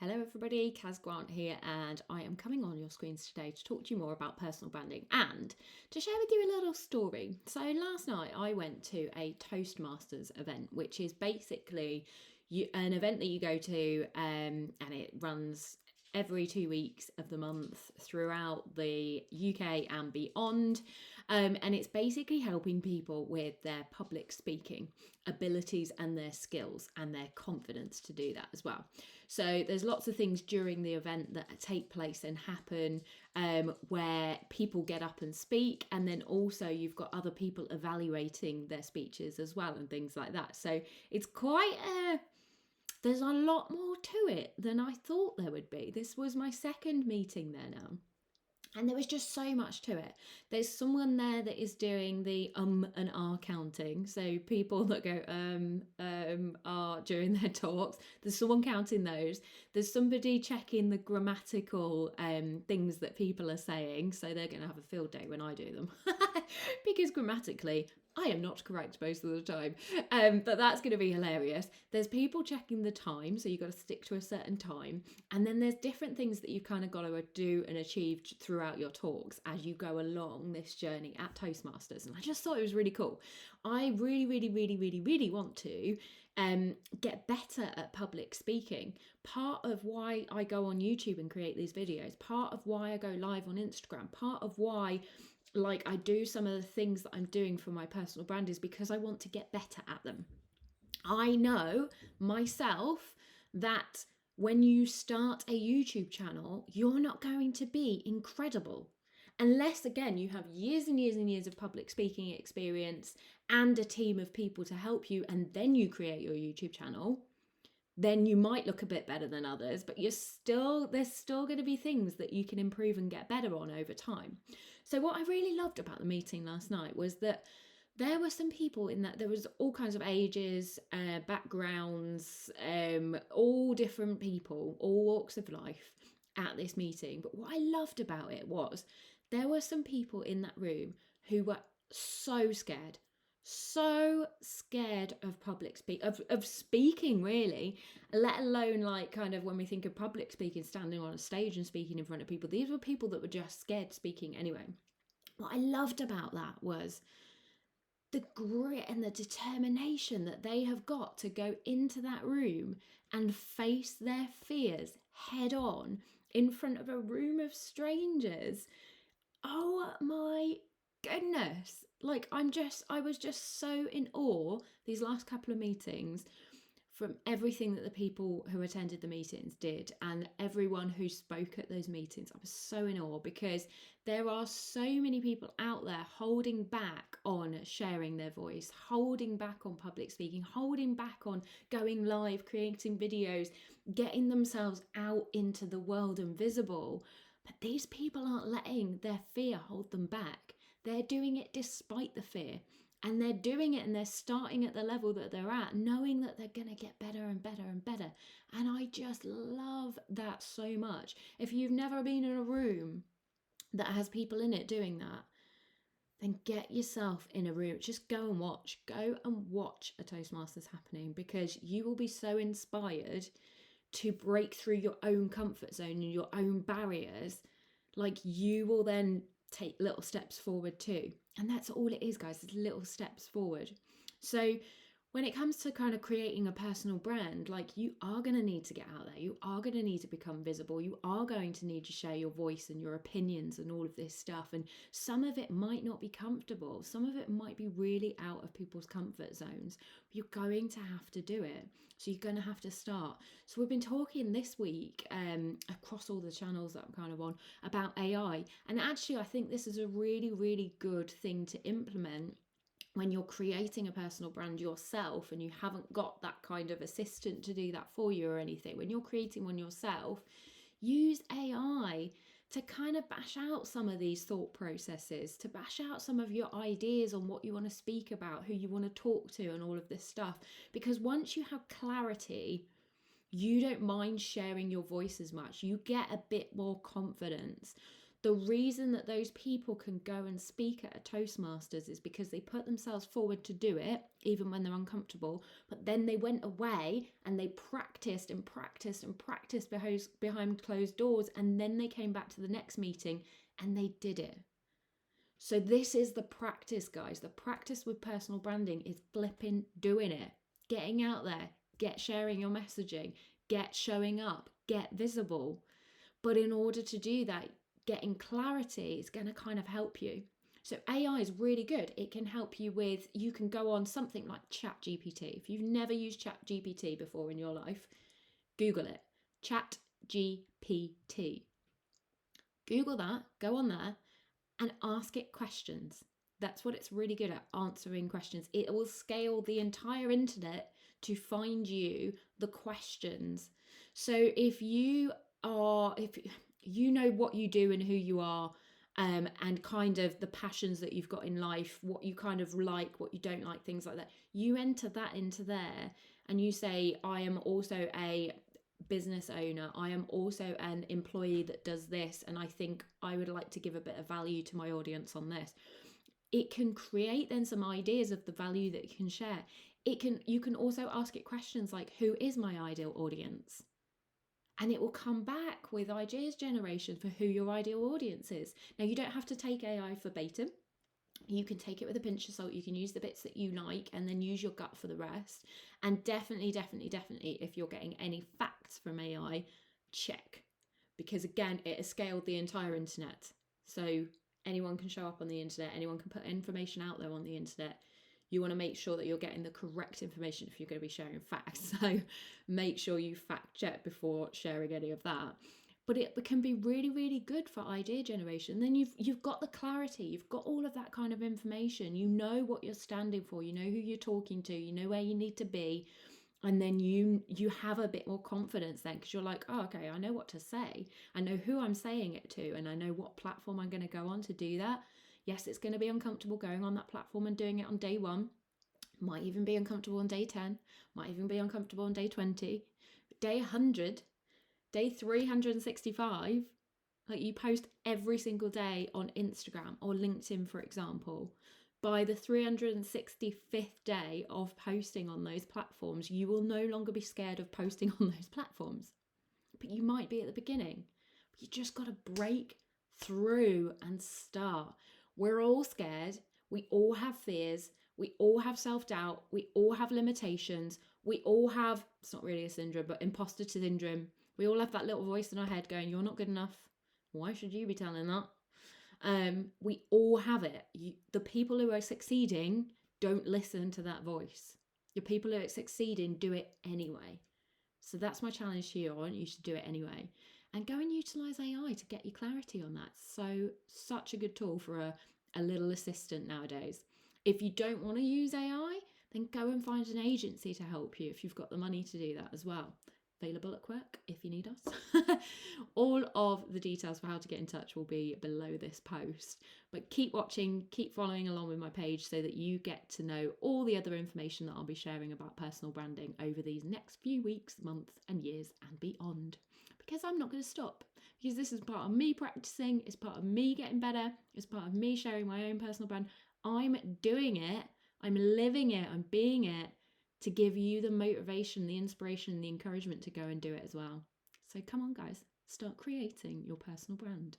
Hello everybody, Kaz Grant here, and I am coming on your screens today to talk to you more about personal branding and to share with you a little story. So last night I went to a Toastmasters event, which is basically an event that you go to and it runs every 2 weeks of the month throughout the UK and beyond. And it's basically helping people with their public speaking abilities and their skills and their confidence to do that as well. So there's lots of things during the event that take place and happen where people get up and speak, and then also you've got other people evaluating their speeches as well and things like that. So it's there's a lot more to it than I thought there would be. This was my second meeting there now. And there was just so much to it. There's someone there that is doing the and ah counting. So people that go during their talks. There's someone counting those. There's somebody checking the grammatical things that people are saying. So they're going to have a field day when I do them. Because grammatically, I am not correct most of the time, but that's going to be hilarious. There's people checking the time, so you've got to stick to a certain time. And then there's different things that you've kind of got to do and achieve throughout your talks as you go along this journey at Toastmasters. And I just thought it was really cool. I really want to get better at public speaking. Part of why I go on YouTube and create these videos, part of why I go live on Instagram, part of why I do some of the things that I'm doing for my personal brand is because I want to get better at them. I know myself that when you start a YouTube channel, you're not going to be incredible. Unless, again, you have years and years and years of public speaking experience and a team of people to help you, and then you create your YouTube channel, then you might look a bit better than others, but there's still going to be things that you can improve and get better on over time. So what I really loved about the meeting last night was that there were some people in that there was all kinds of ages, backgrounds, all different people, all walks of life at this meeting. But what I loved about it was there were some people in that room who were so scared of of speaking, really, let alone kind of when we think of public speaking, standing on a stage and speaking in front of people. These were people that were just scared speaking anyway. What I loved about that was the grit and the determination that they have got to go into that room and face their fears head on in front of a room of strangers. Oh my goodness. I was just so in awe these last couple of meetings from everything that the people who attended the meetings did and everyone who spoke at those meetings. I was so in awe because there are so many people out there holding back on sharing their voice, holding back on public speaking, holding back on going live, creating videos, getting themselves out into the world and visible. But these people aren't letting their fear hold them back. They're doing it despite the fear. And they're doing it and they're starting at the level that they're at, knowing that they're going to get better and better and better. And I just love that so much. If you've never been in a room that has people in it doing that, then get yourself in a room. Just go and watch. Go and watch a Toastmasters happening, because you will be so inspired to break through your own comfort zone and your own barriers. You will then take little steps forward too. And that's all it is, guys, it's little steps forward. So when it comes to kind of creating a personal brand, you are going to need to get out there. You are going to need to become visible. You are going to need to share your voice and your opinions and all of this stuff. And some of it might not be comfortable. Some of it might be really out of people's comfort zones. But you're going to have to do it. So you're going to have to start. So we've been talking this week across all the channels that I'm kind of on about AI. And actually, I think this is a really, really good thing to implement when you're creating a personal brand yourself and you haven't got that kind of assistant to do that for you or anything. When you're creating one yourself, use AI to kind of bash out some of these thought processes, to bash out some of your ideas on what you want to speak about, who you want to talk to, and all of this stuff. Because once you have clarity, you don't mind sharing your voice as much. You get a bit more confidence. The reason that those people can go and speak at a Toastmasters is because they put themselves forward to do it, even when they're uncomfortable. But then they went away and they practiced and practiced and practiced behind closed doors. And then they came back to the next meeting and they did it. So this is the practice, guys. The practice with personal branding is flipping doing it, getting out there, get sharing your messaging, get showing up, get visible. But in order to do that, getting clarity is going to kind of help you. So AI is really good. It can help you with, you can go on something like ChatGPT. If you've never used ChatGPT before in your life, Google it. ChatGPT. Google that, go on there and ask it questions. That's what it's really good at, answering questions. It will scale the entire internet to find you the questions. So if you know what you do and who you are, and kind of the passions that you've got in life, what you kind of like, what you don't like, things like that, you enter that into there and you say, I am also a business owner, I am also an employee that does this, and I think I would like to give a bit of value to my audience on this. It can create then some ideas of the value that you can share. You can also ask it questions like, who is my ideal audience? And it will come back with ideas generation for who your ideal audience is. Now, you don't have to take AI verbatim. You can take it with a pinch of salt. You can use the bits that you like and then use your gut for the rest. And definitely, if you're getting any facts from AI, check. Because again, it has scaled the entire internet. So anyone can show up on the internet, anyone can put information out there on the internet. You want to make sure that you're getting the correct information if you're going to be sharing facts. So make sure you fact check before sharing any of that. But it can be really, really good for idea generation. Then you've got the clarity, you've got all of that kind of information. You know what you're standing for, you know who you're talking to, you know where you need to be, and then you have a bit more confidence then, because you're like, oh, okay, I know what to say, I know who I'm saying it to, and I know what platform I'm going to go on to do that. Yes, it's going to be uncomfortable going on that platform and doing it on day 1. Might even be uncomfortable on day 10, might even be uncomfortable on day 20, but day 100, day 365, like you post every single day on Instagram or LinkedIn, for example. By the 365th day of posting on those platforms, you will no longer be scared of posting on those platforms. But you might be at the beginning. But you just got to break through and start. We're all scared. We all have fears. We all have self-doubt. We all have limitations. We all have, it's not really a syndrome, but imposter syndrome. We all have that little voice in our head going, you're not good enough. Why should you be telling that? We all have it. The people who are succeeding don't listen to that voice. The people who are succeeding do it anyway. So that's my challenge to you. I want you to do it anyway. And go and utilize AI to get you clarity on that. So, such a good tool for a little assistant nowadays. If you don't want to use AI, then go and find an agency to help you if you've got the money to do that as well. Available at Quirq if you need us. All of the details for how to get in touch will be below this post. But keep watching, keep following along with my page so that you get to know all the other information that I'll be sharing about personal branding over these next few weeks, months, and years and beyond. Because I'm not going to stop. Because this is part of me practicing, it's part of me getting better, it's part of me sharing my own personal brand. I'm doing it, I'm living it, I'm being it, to give you the motivation, the inspiration, the encouragement to go and do it as well. So come on, guys, start creating your personal brand.